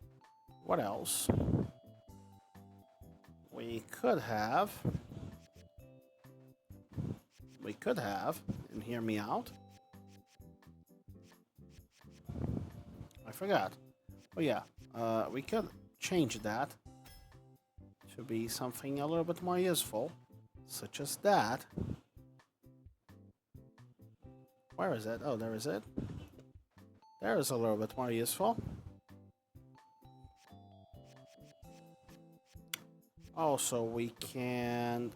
What else? We could have, and hear me out. I forgot. Oh yeah, we could change that to be something a little bit more useful, such as that. Where is it? Oh, there is it. There is a little bit more useful. Also, we can...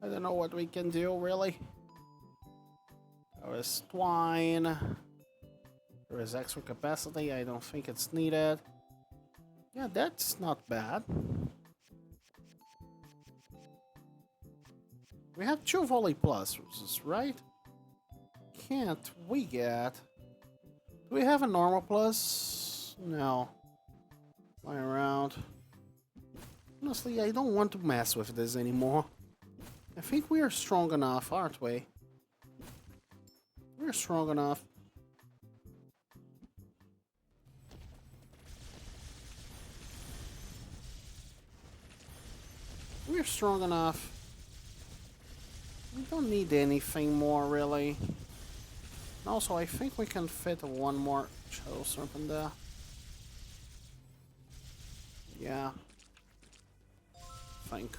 I don't know what we can do, really. There is twine. There is extra capacity. I don't think it's needed. Yeah, that's not bad. We have 2 volley pluses, right? Can't we get... Do we have a normal plus? No. Fly around. Honestly, I don't want to mess with this anymore. I think we are strong enough, aren't we? We're strong enough. We're strong enough. We don't need anything more, really. And also, I think we can fit one more Shadow Serpent there. Yeah. I think.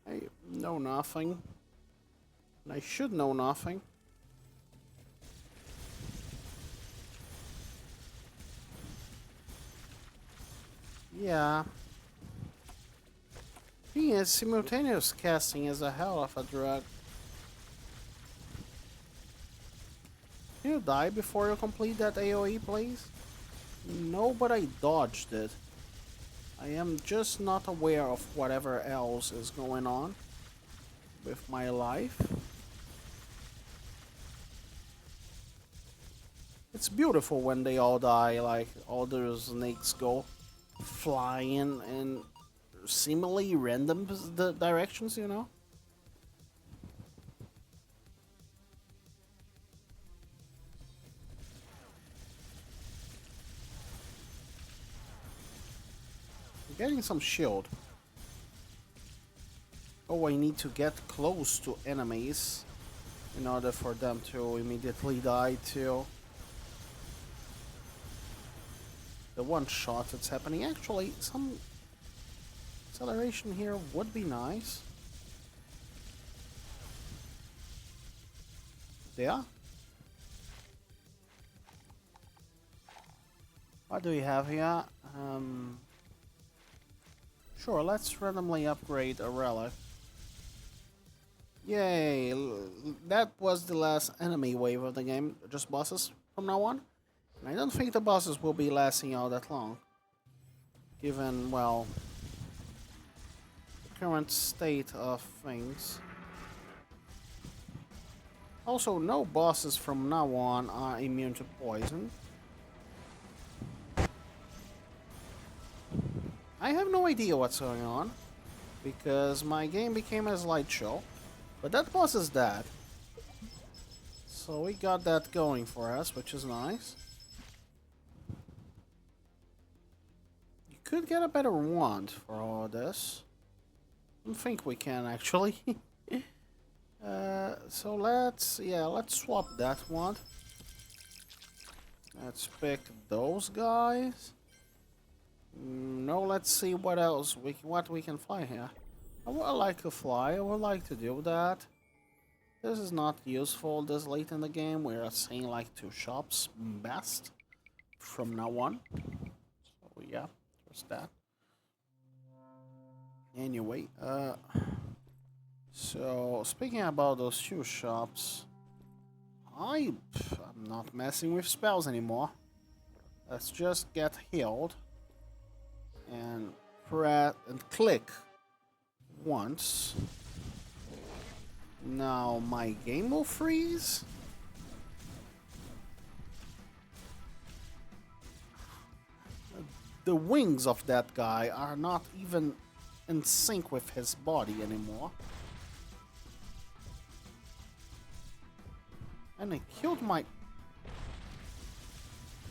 I know nothing. And I should know nothing. Yeah. Thing is, simultaneous casting is a hell of a drug. Can you die before you complete that AoE, please? No, but I dodged it. I am just not aware of whatever else is going on with my life. It's beautiful when they all die, like all those snakes go flying in seemingly random directions, you know? Getting some shield. Oh, I need to get close to enemies in order for them to immediately die too. The one shot that's happening. Actually, some acceleration here would be nice. Yeah. What do we have here? Sure, let's randomly upgrade a relic. Yay! That was the last enemy wave of the game. Just bosses from now on. And I don't think the bosses will be lasting all that long. Given, well, the current state of things. Also, no bosses from now on are immune to poison. I have no idea what's going on, because my game became a slideshow, but that boss is dead. So we got that going for us, which is nice. You could get a better wand for all of this. I don't think we can, actually. So let's swap that wand. Let's pick those guys. No, let's see what else what we can fly here. I would like to fly. I would like to do that. This is not useful this late in the game. We're saying like 2 shops best from now on. So yeah, there's that. Anyway, so speaking about those 2 shops, I'm not messing with spells anymore. Let's just get healed. And press and click once. Now my game will freeze. The wings of that guy are not even in sync with his body anymore. And it killed my...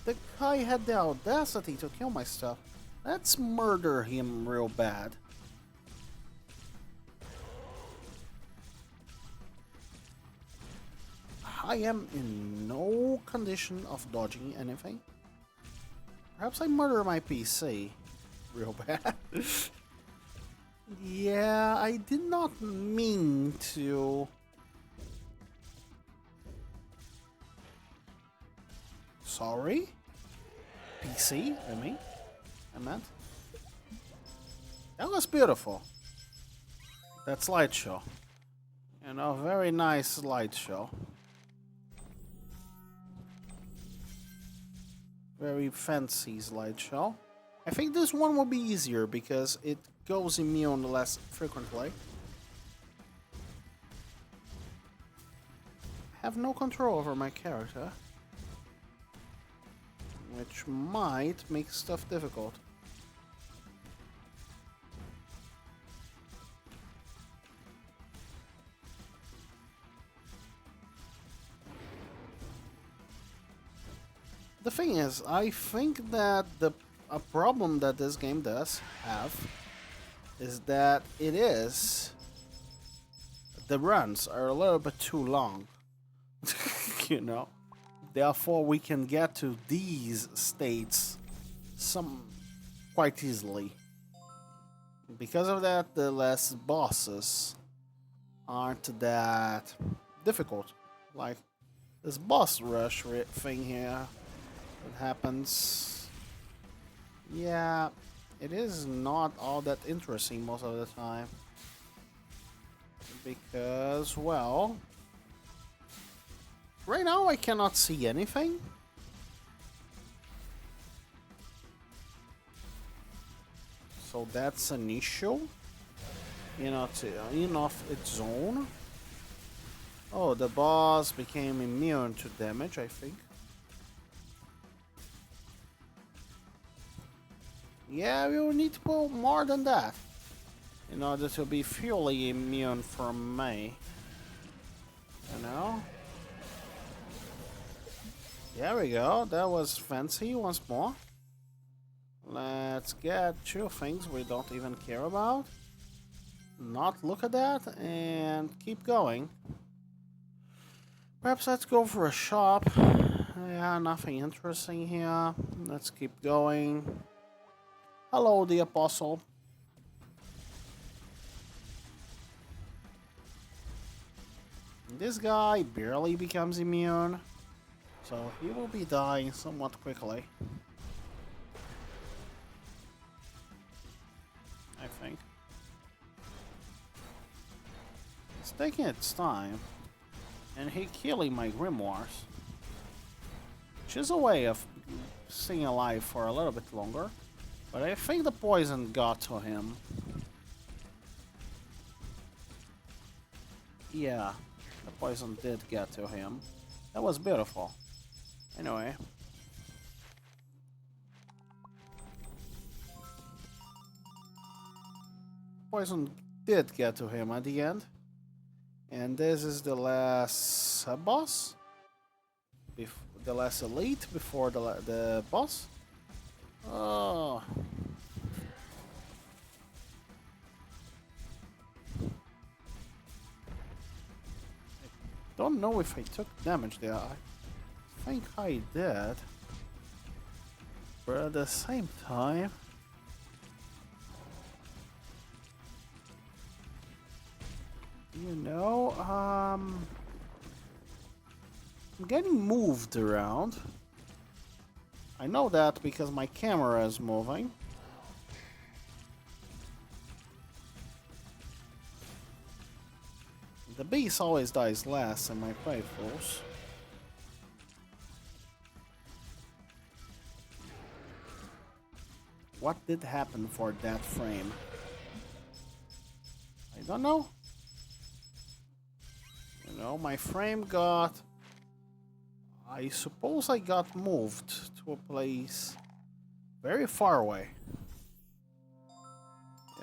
The guy had the audacity to kill my stuff. Let's murder him real bad. I am in no condition of dodging anything. Perhaps I murder my PC real bad. Yeah, I did not mean to. Sorry? PC, I meant. That was beautiful. That slideshow. You know, very nice slideshow. Very fancy slideshow. I think this one will be easier because it goes immune less frequently. I have no control over my character, which might make stuff difficult. The thing is, I think that a problem that this game does have is that the runs are a little bit too long. You know, therefore we can get to these states quite easily. Because of that, the less bosses aren't that difficult. Like this boss rush thing here that happens. Yeah, it is not all that interesting most of the time. Because, well, right now I cannot see anything. So that's an issue. In off its own. Oh, the boss became immune to damage, I think. Yeah, we will need to pull more than that in order to be fully immune from me. You know? There we go. That was fancy once more. Let's get two things we don't even care about. Not look at that and keep going. Perhaps let's go for a shop. Yeah, nothing interesting here. Let's keep going. Hello, the Apostle. This guy barely becomes immune, so he will be dying somewhat quickly. I think. It's taking its time, and he killing my grimoires, which is a way of staying alive for a little bit longer. But I think the poison got to him. Yeah, the poison did get to him. That was beautiful. Anyway. Poison did get to him at the end. And this is the last boss. The last elite before the boss. Oh. I don't know if I took damage there. I think I did. But at the same time... You know, I'm getting moved around. I know that because my camera is moving. The beast always dies last in my playthroughs. What did happen for that frame? I don't know. You know, my frame got... I suppose I got moved to a place very far away.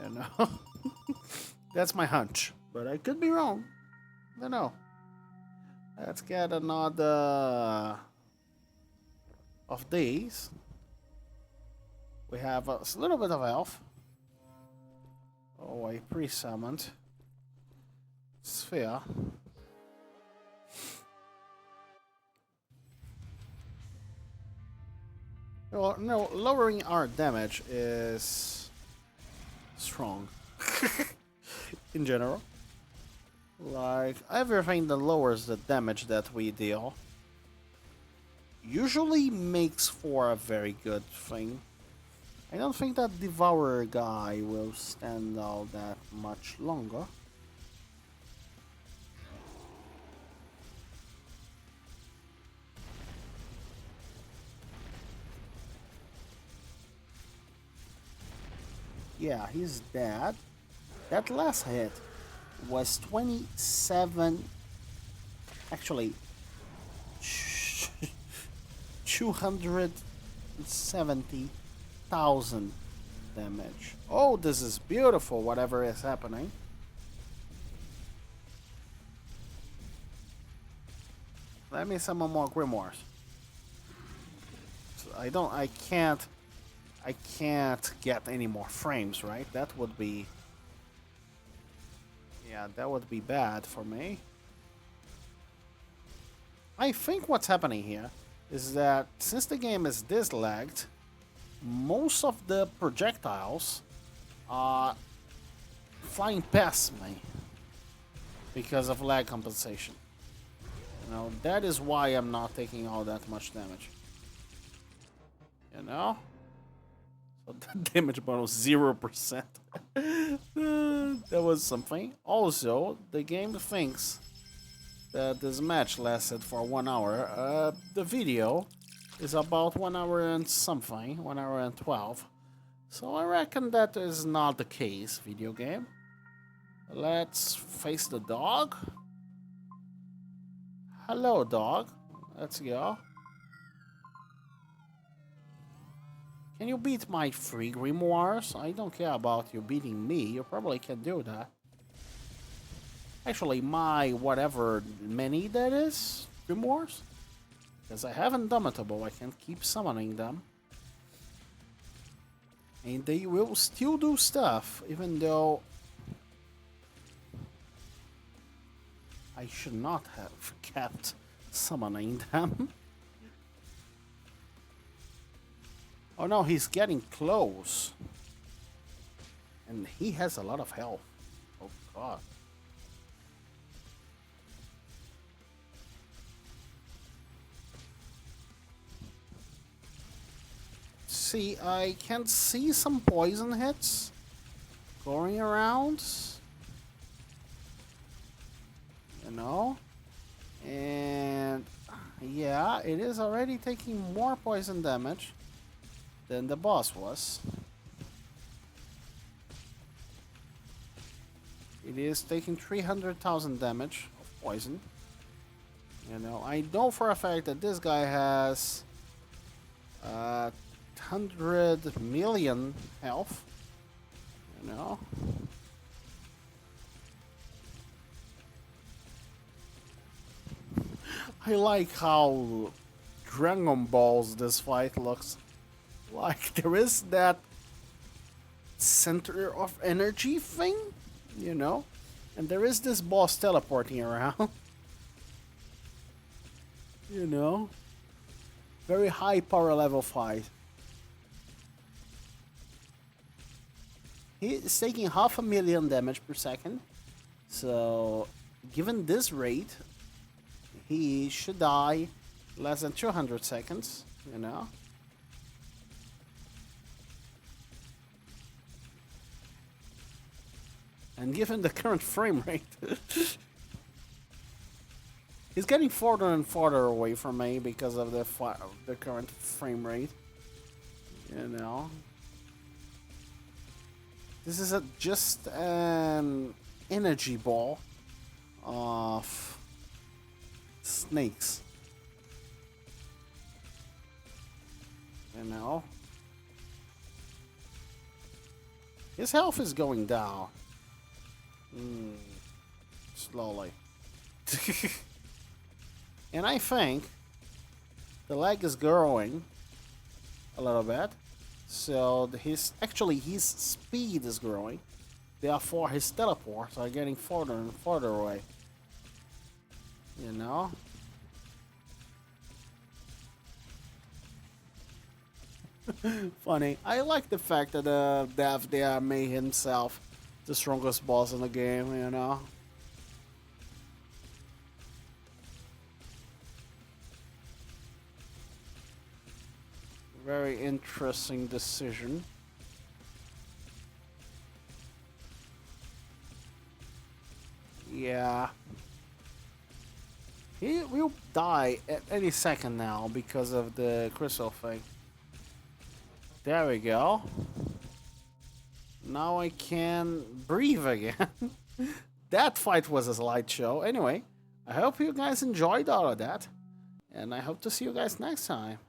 You know? That's my hunch, but I could be wrong. I don't know. Let's get another of these. We have a little bit of health. Oh, I pre-summoned sphere. Well, no, lowering our damage is strong in general. Like, everything that lowers the damage that we deal usually makes for a very good thing. I don't think that Devourer guy will stand out that much longer. Yeah, he's dead. That last hit was 27... Actually, 270,000 damage. Oh, this is beautiful, whatever is happening. Let me summon more grimoires. I can't get any more frames, right? That would be... Yeah, that would be bad for me. I think what's happening here is that since the game is this lagged, most of the projectiles are flying past me because of lag compensation. You know, that is why I'm not taking all that much damage. You know? So the damage bonus 0%. That was something. Also, the game thinks that this match lasted for 1 hour. The video is about 1 hour and something, 1 hour and 12. So I reckon that is not the case, video game. Let's face the dog. Hello, dog. Let's go. Can you beat my 3 grimoires? I don't care about you beating me. You probably can do that. Actually, my whatever many that is, grimoires. Because I have Indomitable, I can keep summoning them. And they will still do stuff, even though I should not have kept summoning them. Oh no, he's getting close. And he has a lot of health. Oh god. See, I can see some poison hits going around. You know? And yeah, it is already taking more poison damage than the boss was. It is taking 300,000 damage of poison. You know, I know for a fact that this guy has 100 million health. You know. I like how Dragon Balls this fight looks. Like, there is that center of energy thing, you know? And there is this boss teleporting around. You know? Very high power level fight. He is taking 500,000 damage per second. So, given this rate, he should die less than 200 seconds, you know? And given the current frame rate, he's getting farther and farther away from me because of the current frame rate. You know, this is just an energy ball of snakes. You know, his health is going down. Slowly. And I think the lag is growing a little bit. So his speed is growing. Therefore his teleports are getting farther and farther away. You know? Funny. I like the fact that Dev there made himself the strongest boss in the game, you know? Very interesting decision. Yeah. He will die at any second now because of the crystal thing. There we go. Now I can breathe again. That fight was a slideshow. Anyway, I hope you guys enjoyed all of that. And I hope to see you guys next time.